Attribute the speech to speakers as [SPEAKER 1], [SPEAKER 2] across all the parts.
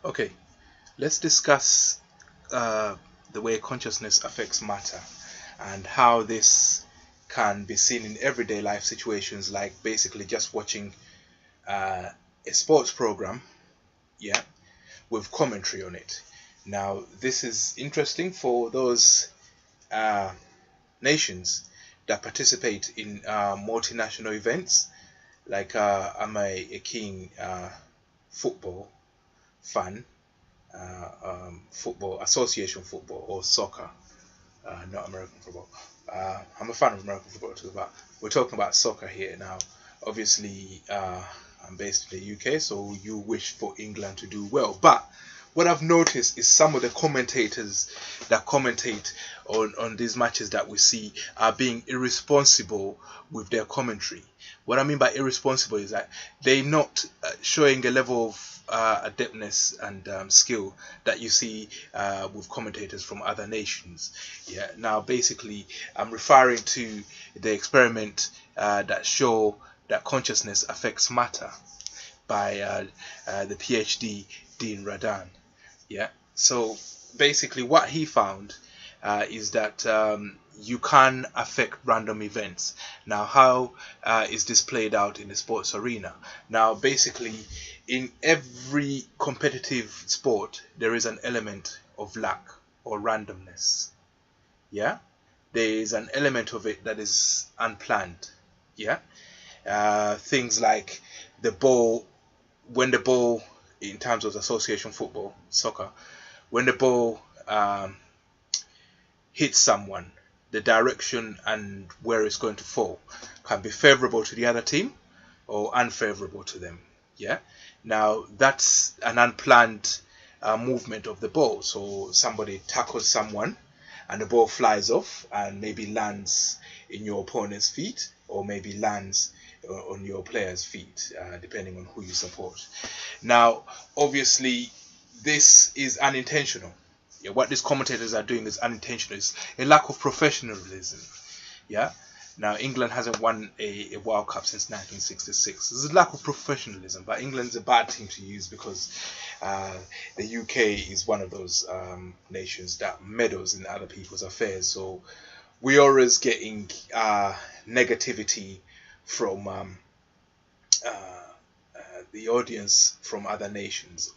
[SPEAKER 1] Okay, let's discuss the way consciousness affects matter and how this can be seen in everyday life situations, like basically just watching a sports program, yeah, with commentary on it. Now, this is interesting for those uh, nations that participate in multinational events. Like I'm a keen football fan, football, association football or soccer, not American football. I'm a fan of American football too, but we're talking about soccer here now. Obviously, I'm based in the UK, so you wish for England to do well. But what I've noticed is some of the commentators that commentate on these matches that we see are being irresponsible with their commentary. What I mean by irresponsible is that they're not showing a level of adeptness and skill that you see with commentators from other nations. Yeah. Now, basically, I'm referring to the experiment that show that consciousness affects matter by the PhD Dean Radhan. Yeah. So basically, what he found is that you can affect random events. Now, how is this played out in the sports arena? Now, basically, in every competitive sport, there is an element of luck or randomness. Yeah, there is an element of it that is unplanned. Yeah, things like the ball, when the ball, in terms of association football, soccer, when the ball hits someone, the direction and where it's going to fall can be favorable to the other team or unfavorable to them. Yeah. Now that's an unplanned movement of the ball. So somebody tackles someone, and the ball flies off and maybe lands in your opponent's feet, or maybe lands on your player's feet, depending on who you support. Now, obviously, this is unintentional. Yeah, what these commentators are doing is unintentional. It's a lack of professionalism. Yeah. Now, England hasn't won a World Cup since 1966. There's a lack of professionalism, but England's a bad team to use because the UK is one of those nations that meddles in other people's affairs. So we're always getting negativity from the audiences from other nations.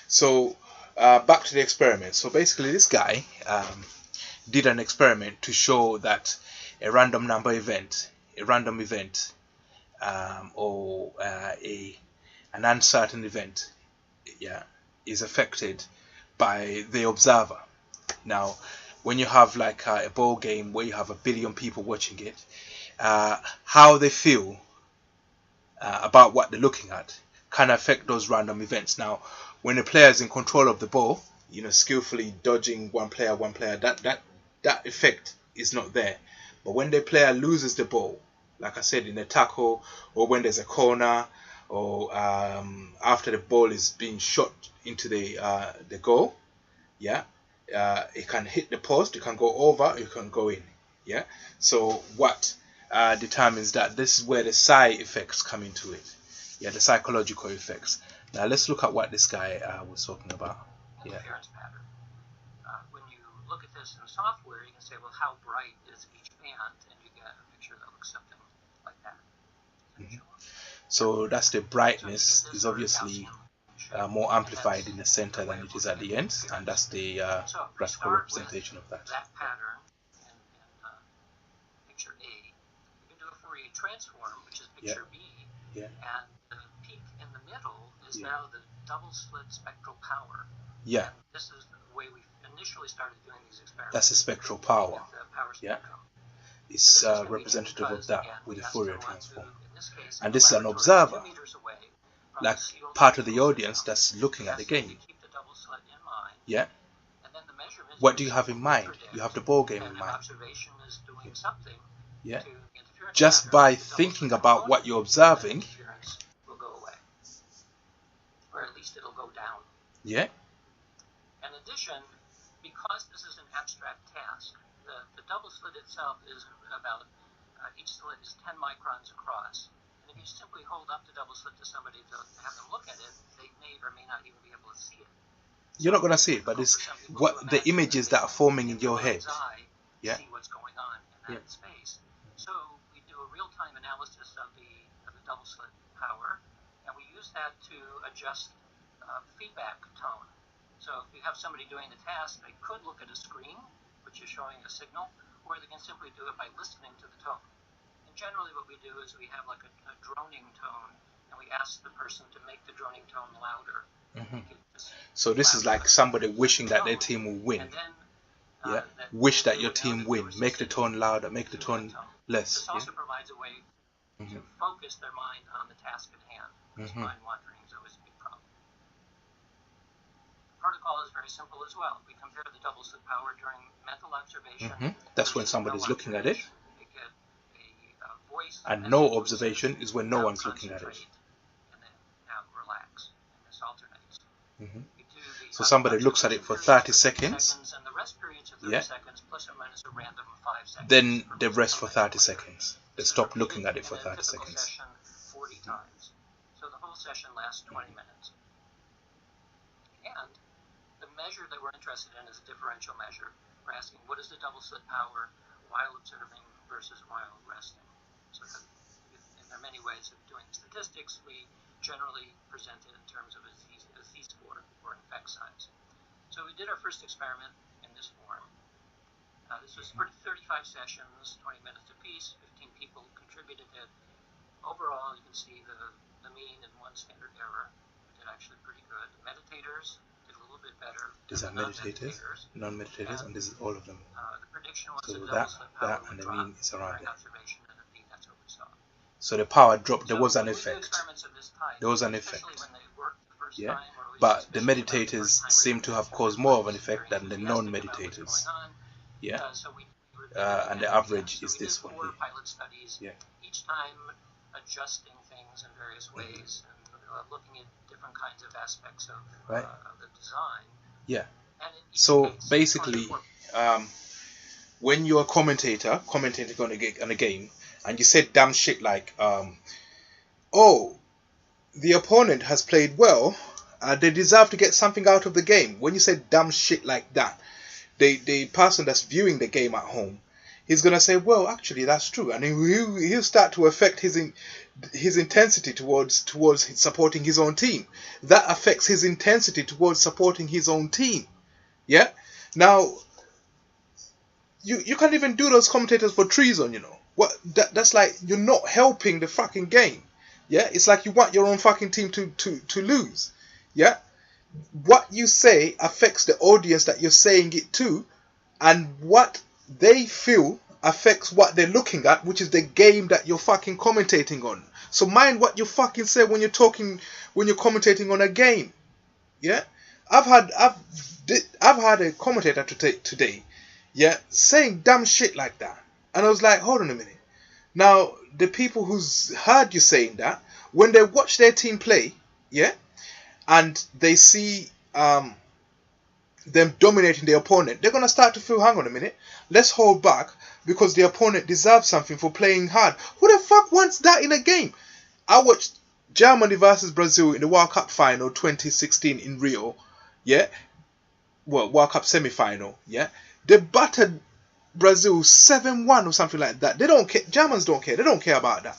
[SPEAKER 1] So back to the experiment. So basically, this guy did an experiment to show that a random event, or an uncertain event, yeah, is affected by the observer. Now, when you have like a ball game where you have 1 billion people watching it, how they feel about what they're looking at can affect those random events. Now, when a player is in control of the ball, skillfully dodging one player, that effect is not there. But when the player loses the ball, like I said, in a tackle, or when there's a corner, or after the ball is being shot into the goal, yeah, it can hit the post, it can go over, it can go in. Yeah. So what determines that? This is where the psi effects come into it. Yeah, the psychological effects. Now let's look at what this guy was talking about. Yeah.
[SPEAKER 2] Interference pattern. When you look at this in software, you can say, well, how bright is each band, and you get a picture that looks something like that.
[SPEAKER 1] Mm-hmm. So that's the brightness is obviously more amplified in the center than it is at the end, and that's the graphical representation of that.
[SPEAKER 2] That pattern in picture A, you can do a Fourier transform, which is picture B, and the peak in the middle is now the double slit spectral power.
[SPEAKER 1] Yeah.
[SPEAKER 2] And this is the way we initially started doing these experiments.
[SPEAKER 1] That's the spectral power.
[SPEAKER 2] Power
[SPEAKER 1] yeah. It's representative of that with the Fourier transform. And this is an observer, like part of the audience that's looking at the game. Yeah. What do you have in mind? You have the ball game in mind. Yeah. Just by thinking about what you're observing,
[SPEAKER 2] or at least it'll go down.
[SPEAKER 1] Yeah.
[SPEAKER 2] In addition, because this is an abstract task, the double slit itself is about, each slit is 10 microns across. And if you simply hold up the double slit to somebody to have them look at it, they may commentator may not even be able to see it.
[SPEAKER 1] You're not going to see it, but it's what the images that are forming in your head.
[SPEAKER 2] Yeah. See what's going on in that space. So we do a real-time analysis of the double slit power, and we use that to adjust feedback tone. So if you have somebody doing the task, they could look at a screen, which is showing a signal, or they can simply do it by listening to the tone. And generally what we do is we have like a droning tone, and we ask the person to make the droning tone louder.
[SPEAKER 1] So this is like somebody wishing that their team will win. Yeah, wish that your team win. Make the tone louder, make the tone less.
[SPEAKER 2] This also provides a way to focus their mind on the task at hand. Mind wandering is always a big problem. The protocol is very simple as well. We compare the double slit power during mental observation.
[SPEAKER 1] That's when somebody's looking at it.
[SPEAKER 2] They get a voice.
[SPEAKER 1] And no observation is when no one's looking at it.
[SPEAKER 2] And then relax. And this alternates.
[SPEAKER 1] So somebody looks at it for 30 seconds.
[SPEAKER 2] And the rest periods of 30 seconds plus or minus a random 5 seconds.
[SPEAKER 1] Then they rest for 30 seconds. They stop looking at it for 30 seconds.
[SPEAKER 2] Session 40 times. So the whole session lasts 20 minutes. And the measure that we're interested in is a differential measure. We're asking what is the double slit power while observing versus while resting. So there are many ways of doing statistics. We generally present it in terms of a z-score or an effect size. So we did our first experiment in this form. This was for 35 sessions, 20 minutes apiece, 15 people contributed it. Overall, you can see the mean and one standard error. We did actually pretty good. The meditators did a little bit better.
[SPEAKER 1] These are meditators, non-meditators, and this is all of them.
[SPEAKER 2] The prediction was
[SPEAKER 1] so
[SPEAKER 2] that
[SPEAKER 1] and the mean is around it.
[SPEAKER 2] Observation, and that's what we saw.
[SPEAKER 1] So the power dropped. There was an effect. There was an effect. Yeah, but the meditators seem to have caused more of an effect than the non-meditators. Yeah, and the average is this one here. Yeah.
[SPEAKER 2] Each time adjusting things in various ways and looking at different kinds of aspects of the design.
[SPEAKER 1] Yeah. So basically, when you're a commentator on a game, and you said damn shit like, oh, the opponent has played well, they deserve to get something out of the game. When you say dumb shit like that, the person that's viewing the game at home, he's gonna say, well, actually that's true, and he'll start to affect his intensity towards supporting his own team. That affects his intensity towards supporting his own team. Yeah. Now, you can't even do those commentators for treason, you know. What? That's like you're not helping the fucking game. Yeah, it's like you want your own fucking team to lose. Yeah, what you say affects the audience that you're saying it to, and what they feel affects what they're looking at, which is the game that you're fucking commentating on. So mind what you fucking say when you're commentating on a game. Yeah, I've had a commentator today, yeah, saying dumb shit like that, and I was like, hold on a minute. Now, the people who's heard you saying that, when they watch their team play, yeah, and they see them dominating the opponent, they're going to start to feel, hang on a minute, let's hold back because the opponent deserves something for playing hard. Who the fuck wants that in a game? I watched Germany versus Brazil in the World Cup final 2016 in Rio, yeah, well, World Cup semi-final, yeah, they battered Brazil 7-1 or something like that. They don't care. Germans don't care. They don't care about that.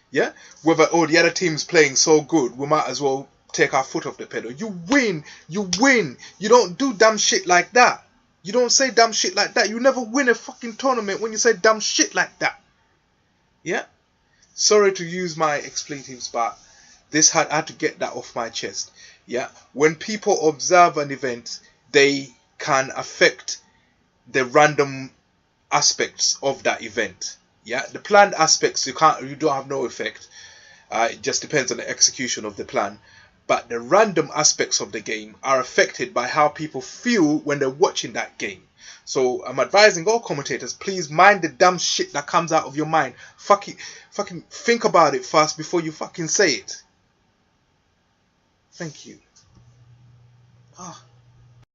[SPEAKER 1] Yeah? Whether, oh, the other team's playing so good, we might as well take our foot off the pedal. You win. You win. You don't do dumb shit like that. You don't say dumb shit like that. You never win a fucking tournament when you say dumb shit like that. Yeah? Sorry to use my expletives, but this I had to get that off my chest. Yeah? When people observe an event, they can affect the random aspects of that event. Yeah, the planned aspects you don't have no effect. It just depends on the execution of the plan. But the random aspects of the game are affected by how people feel when they're watching that game. So I'm advising all commentators, please mind the dumb shit that comes out of your mind. Fucking think about it first before you fucking say it. Thank you.